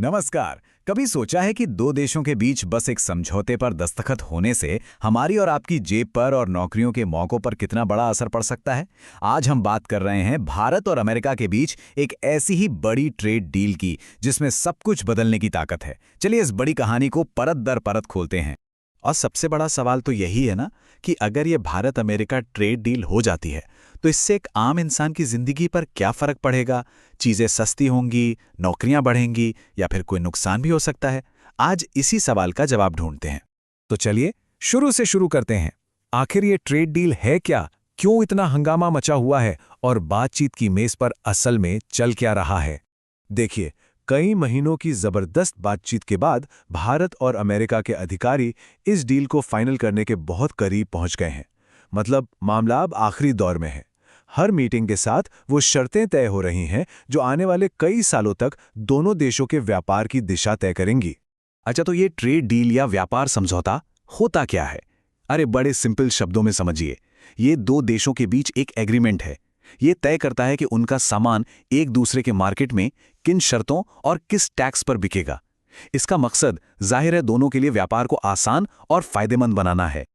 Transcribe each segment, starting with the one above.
नमस्कार। कभी सोचा है कि दो देशों के बीच बस एक समझौते पर दस्तखत होने से हमारी और आपकी जेब पर और नौकरियों के मौकों पर कितना बड़ा असर पड़ सकता है? आज हम बात कर रहे हैं भारत और अमेरिका के बीच एक ऐसी ही बड़ी ट्रेड डील की जिसमें सब कुछ बदलने की ताकत है। चलिए इस बड़ी कहानी को परत दर परत खोलते हैं। और सबसे बड़ा सवाल तो यही है ना कि अगर ये भारत अमेरिका ट्रेड डील हो जाती है तो इससे एक आम इंसान की जिंदगी पर क्या फर्क पड़ेगा? चीजें सस्ती होंगी, नौकरियां बढ़ेंगी या फिर कोई नुकसान भी हो सकता है? आज इसी सवाल का जवाब ढूंढते हैं। तो चलिए शुरू से शुरू करते हैं। आखिर ये ट्रेड डील है क्या? क्यों इतना हंगामा मचा हुआ है और बातचीत की मेज पर असल में चल क्या रहा है? देखिए, कई महीनों की जबरदस्त बातचीत के बाद भारत और अमेरिका के अधिकारी इस डील को फाइनल करने के बहुत करीब पहुंच गए हैं। मतलब मामला अब आखिरी दौर में है। हर मीटिंग के साथ वो शर्तें तय हो रही हैं जो आने वाले कई सालों तक दोनों देशों के व्यापार की दिशा तय करेंगी। अच्छा, तो ये ट्रेड डील या व्यापार समझौता होता क्या है? अरे बड़े सिंपल शब्दों में समझिए। ये दो देशों के बीच एक एग्रीमेंट है। ये तय करता है कि उनका सामान एक दूसरे के मार्केट में किन शर्तों और किस टैक्स पर बिकेगा। इसका मकसद जाहिर है दोनों के लिए व्यापार को आसान और फायदेमंद बनाना है।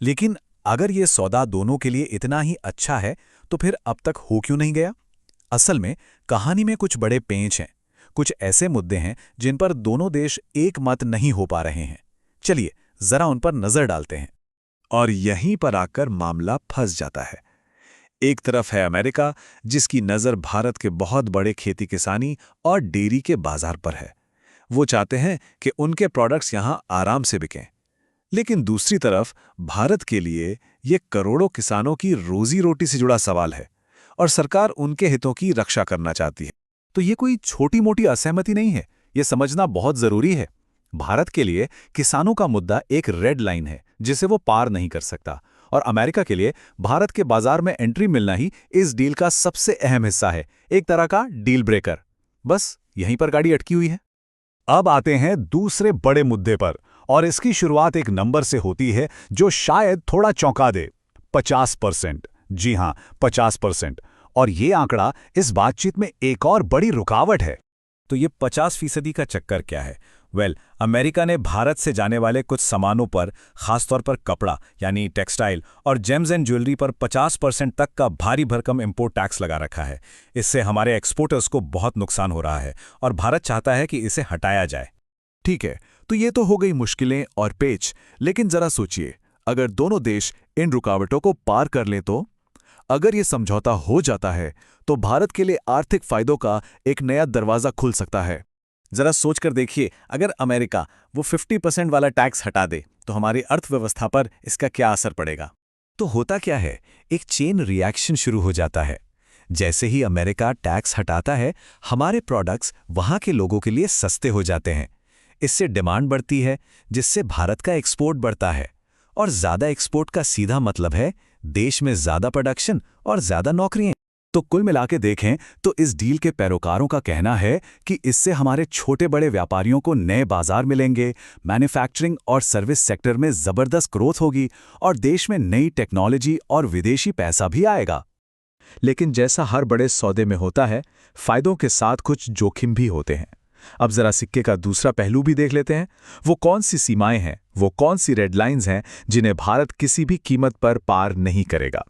लेकिन अगर ये सौदा दोनों के लिए इतना ही अच्छा है तो फिर अब तक हो क्यों नहीं गया? असल में कहानी में कुछ बड़े पेंच हैं। कुछ ऐसे मुद्दे हैं जिन पर दोनों देश एक मत नहीं हो पा रहे हैं। चलिए जरा उन पर नजर डालते हैं। और यहीं पर आकर मामला फंस जाता है। एक तरफ है अमेरिका, जिसकी नज़र भारत के बहुत बड़े खेती किसानी और डेयरी के बाजार पर है। वो चाहते हैं कि उनके प्रोडक्ट्स यहां आराम से बिकें। लेकिन दूसरी तरफ भारत के लिए ये करोड़ों किसानों की रोजी रोटी से जुड़ा सवाल है और सरकार उनके हितों की रक्षा करना चाहती है। तो ये कोई छोटी मोटी असहमति नहीं है, ये समझना बहुत जरूरी है। भारत के लिए किसानों का मुद्दा एक रेड लाइन है जिसे वो पार नहीं कर सकता, और अमेरिका के लिए भारत के बाजार में एंट्री मिलना ही इस डील का सबसे अहम हिस्सा है, एक तरह का डील ब्रेकर। बस यहीं पर गाड़ी अटकी हुई है। अब आते हैं दूसरे बड़े मुद्दे पर, और इसकी शुरुआत एक नंबर से होती है जो शायद थोड़ा चौंका दे। 50%। जी हां, 50%। और ये आंकड़ा इस बातचीत में एक और बड़ी रुकावट है। तो ये 50% का चक्कर क्या है? अमेरिका ने भारत से जाने वाले कुछ सामानों पर, खासतौर पर कपड़ा यानी टेक्सटाइल और जेम्स एंड ज्वेलरी पर 50% तक का भारी भरकम इंपोर्ट टैक्स लगा रखा है। इससे हमारे एक्सपोर्टर्स को बहुत नुकसान हो रहा है और भारत चाहता है कि इसे हटाया जाए। ठीक है, तो ये तो हो गई मुश्किलें और पेच। लेकिन जरा सोचिए, अगर दोनों देश इन रुकावटों को पार कर लें तो? अगर ये समझौता हो जाता है तो भारत के लिए आर्थिक फायदों का एक नया दरवाजा खुल सकता है। जरा सोचकर देखिए, अगर अमेरिका वो 50% वाला टैक्स हटा दे तो हमारी अर्थव्यवस्था पर इसका क्या असर पड़ेगा? तो होता क्या है, एक चेन रिएक्शन शुरू हो जाता है। जैसे ही अमेरिका टैक्स हटाता है, हमारे प्रोडक्ट्स वहां के लोगों के लिए सस्ते हो जाते हैं। इससे डिमांड बढ़ती है, जिससे भारत का एक्सपोर्ट बढ़ता है, और ज्यादा एक्सपोर्ट का सीधा मतलब है देश में ज्यादा प्रोडक्शन और ज्यादा नौकरियां। तो कुल मिलाके देखें तो इस डील के पैरोकारों का कहना है कि इससे हमारे छोटे बड़े व्यापारियों को नए बाजार मिलेंगे, मैन्युफैक्चरिंग और सर्विस सेक्टर में जबरदस्त ग्रोथ होगी और देश में नई टेक्नोलॉजी और विदेशी पैसा भी आएगा। लेकिन जैसा हर बड़े सौदे में होता है, फायदों के साथ कुछ जोखिम भी होते हैं। अब जरा सिक्के का दूसरा पहलू भी देख लेते हैं। वो कौन सी सीमाएं हैं, वो कौन सी रेड लाइंस हैं जिन्हें भारत किसी भी कीमत पर पार नहीं करेगा।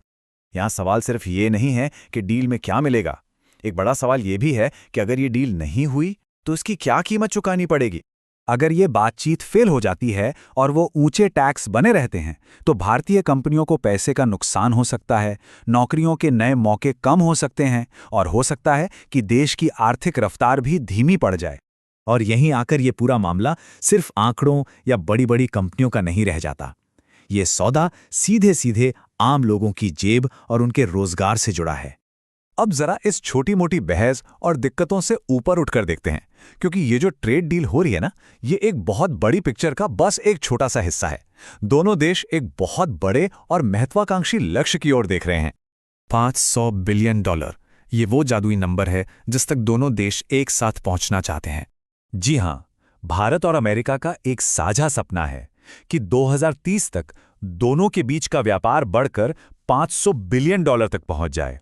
यहाँ सवाल सिर्फ ये नहीं है कि डील में क्या मिलेगा। एक बड़ा सवाल ये भी है कि अगर ये डील नहीं हुई तो इसकी क्या कीमत चुकानी पड़ेगी। अगर ये बातचीत फेल हो जाती है और वो ऊंचे टैक्स बने रहते हैं तो भारतीय कंपनियों को पैसे का नुकसान हो सकता है, नौकरियों के नए मौके कम हो सकते हैं, और हो सकता है कि देश की आर्थिक रफ्तार भी धीमी पड़ जाए। और यहीं आकर ये पूरा मामला सिर्फ आंकड़ों या बड़ी बड़ी कंपनियों का नहीं रह जाता। ये सौदा सीधे सीधे आम लोगों की जेब और उनके रोजगार से जुड़ा है। अब जरा इस छोटी मोटी बहस और दिक्कतों से ऊपर उठकर देखते हैं, क्योंकि ये जो ट्रेड डील हो रही है ना, ये एक बहुत बड़ी पिक्चर का बस एक छोटा सा हिस्सा है। दोनों देश एक बहुत बड़े और महत्वाकांक्षी लक्ष्य की ओर देख रहे हैं। $500 बिलियन, ये वो जादुई नंबर है जिस तक दोनों देश एक साथ पहुंचना चाहते हैं। जी हां, भारत और अमेरिका का एक साझा सपना है कि 2030 तक दोनों के बीच का व्यापार बढ़कर $500 बिलियन तक पहुंच जाए।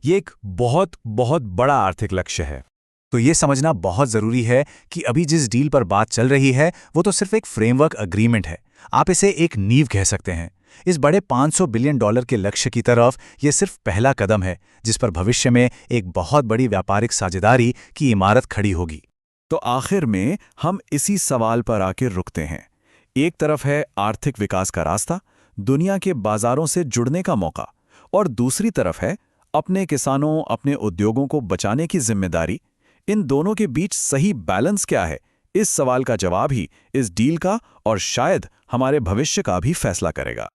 ये एक बहुत बहुत बड़ा आर्थिक लक्ष्य है। तो ये समझना बहुत ज़रूरी है कि अभी जिस डील पर बात चल रही है वो तो सिर्फ एक फ्रेमवर्क अग्रीमेंट है। आप इसे एक नींव कह सकते हैं। इस बड़े $500 बिलियन के लक्ष्य की तरफ ये सिर्फ पहला कदम है, जिस पर भविष्य में एक बहुत बड़ी व्यापारिक साझेदारी की इमारत खड़ी होगी। तो आखिर में हम इसी सवाल पर आकर रुकते हैं। एक तरफ है आर्थिक विकास का रास्ता, दुनिया के बाजारों से जुड़ने का मौका, और दूसरी तरफ है अपने किसानों, अपने उद्योगों को बचाने की जिम्मेदारी। इन दोनों के बीच सही बैलेंस क्या है? इस सवाल का जवाब ही इस डील का और शायद हमारे भविष्य का भी फैसला करेगा।